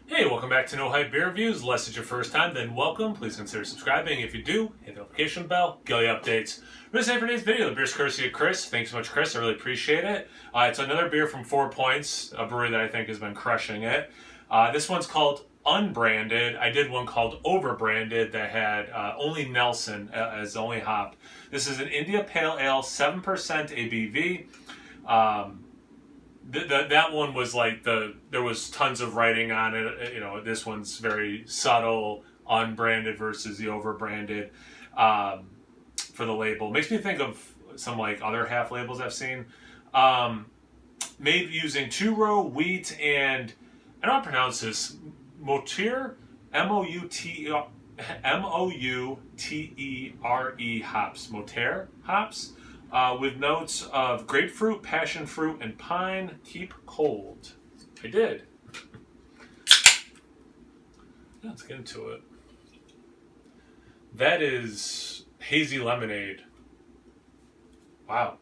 Hey, welcome back to No Hype Beer Reviews. Unless it's your first time, then welcome. Please consider subscribing. If you do, hit the notification bell, get all the updates. We're going to for today's video. The beer's courtesy of Chris. Thanks so much, Chris. I really appreciate it. It's another beer from 4 Points, a brewery that I think has been crushing it. This one's called Unbranded. I did one called Overbranded that had only Nelson as the only hop. This is an India Pale Ale, 7% ABV. That one was like there was tons of writing on it. You know, this one's very subtle, unbranded versus the overbranded for the label. Makes me think of some like other half labels I've seen. Made using two-row wheat and I don't pronounce this Moutire, Moutere hops, Moutire hops. With notes of grapefruit, passion fruit, and pine. Keep cold. I did. Yeah, let's get into it. That is hazy lemonade. Wow.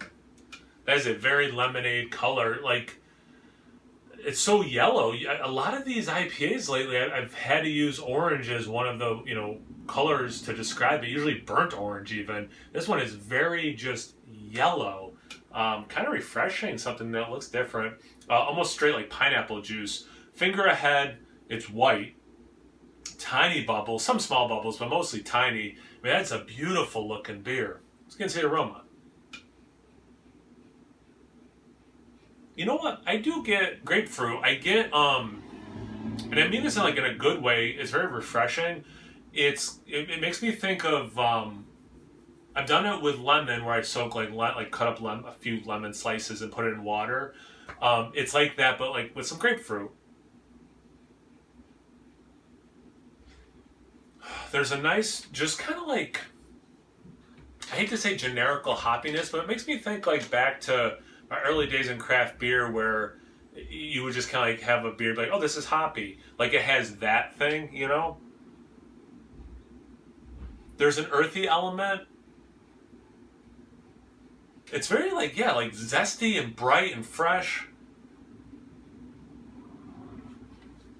That is a very lemonade color. Like, it's so yellow. A lot of these IPAs lately, I've had to use orange as one of the, colors to describe it. Usually burnt orange even. This one is very just yellow. Kind of refreshing, something that looks different. Almost straight like pineapple juice. Finger ahead, it's white. Tiny bubbles, some small bubbles, but mostly tiny. I mean, that's a beautiful looking beer. Let's get into the aroma. You know what? I do get grapefruit. I get, and I mean this in a good way. It's very refreshing. It makes me think of, I've done it with lemon where I soak cut up a few lemon slices and put it in water. It's like that, but like with some grapefruit. There's a nice, just kind of like, I hate to say generical hoppiness, but it makes me think like back to my early days in craft beer where you would just kind of like have a beer like, oh, this is hoppy. Like it has that thing, There's an earthy element. It's very like zesty and bright and fresh.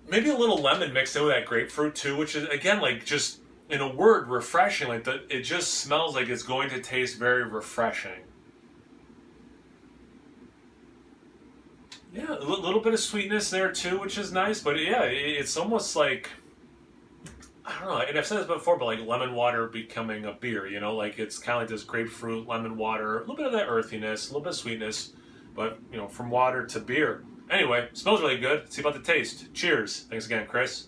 Maybe a little lemon mixed in with that grapefruit too, which is again like just in a word refreshing. Like it just smells like it's going to taste very refreshing. Yeah, a little bit of sweetness there too, which is nice. But yeah, it's almost like, I don't know, and I've said this before, but like lemon water becoming a beer, like it's kind of like this grapefruit, lemon water, a little bit of that earthiness, a little bit of sweetness, but from water to beer. Anyway, smells really good. Let's see about the taste. Cheers. Thanks again, Chris.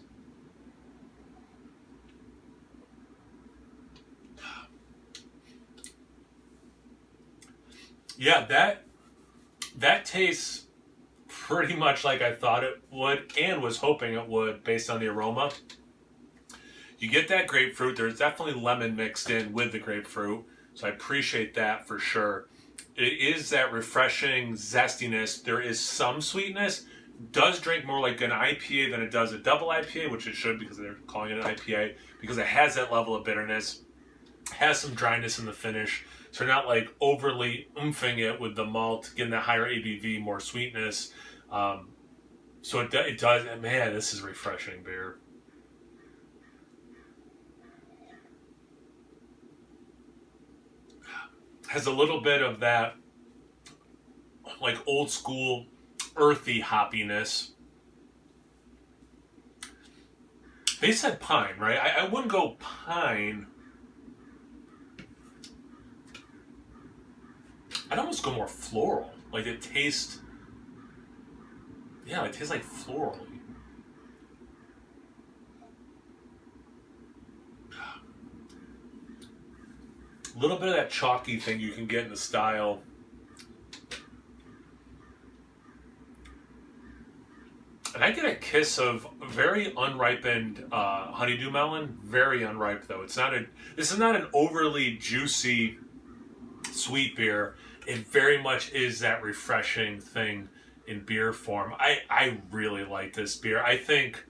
Yeah, that tastes pretty much like I thought it would and was hoping it would based on the aroma. You get that grapefruit. There's definitely lemon mixed in with the grapefruit, so I appreciate that for sure. It is that refreshing zestiness. There is some sweetness. Does drink more like an IPA than it does a double IPA, which it should because they're calling it an IPA, because it has that level of bitterness. Has some dryness in the finish, so you're not like overly oomping it with the malt, getting that higher ABV, more sweetness. So it does, man, this is refreshing beer. Has a little bit of that like old school earthy hoppiness. They said pine, right? I wouldn't go pine. I'd almost go more floral. Like it tastes like florally. A little bit of that chalky thing you can get in the style. And I get a kiss of very unripened honeydew melon. Very unripe though. This is not an overly juicy sweet beer. It very much is that refreshing thing in beer form. I really like this beer. I think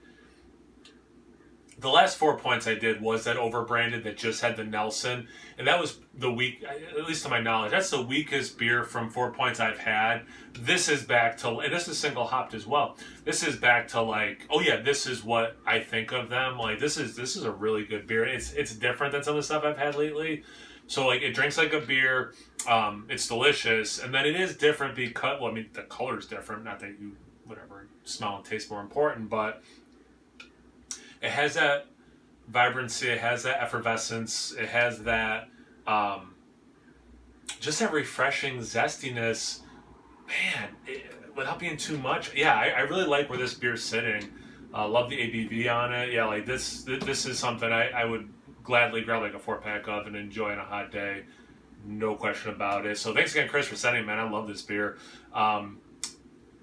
The last 4 points I did was that Overbranded that just had the Nelson, and that was the weak, at least to my knowledge, that's the weakest beer from 4 points I've had. This is back to, and this is single hopped as well. This is back to like, oh yeah, this is what I think of them. Like this is a really good beer. It's different than some of the stuff I've had lately. So like it drinks like a beer. It's delicious, and then it is different because, well, I mean the color's different. Not that you whatever smell and taste more important, but it has that vibrancy, it has that effervescence, it has that, just that refreshing zestiness, man, without being too much. Yeah, I really like where this beer's sitting. Love the ABV on it. Yeah, like this is something I would gladly grab like a 4-pack of and enjoy on a hot day. No question about it. So thanks again, Chris, for sending, man. I love this beer.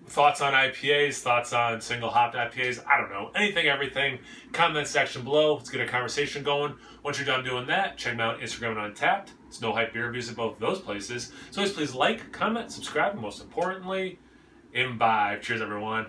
Thoughts on IPAs, thoughts on single hopped IPAs, I don't know. Anything, everything. Comment section below. Let's get a conversation going. Once you're done doing that, check me out on Instagram and Untapped. It's No Hype Beer Reviews at both of those places. So always please like, comment, subscribe, and most importantly, imbibe. Cheers, everyone.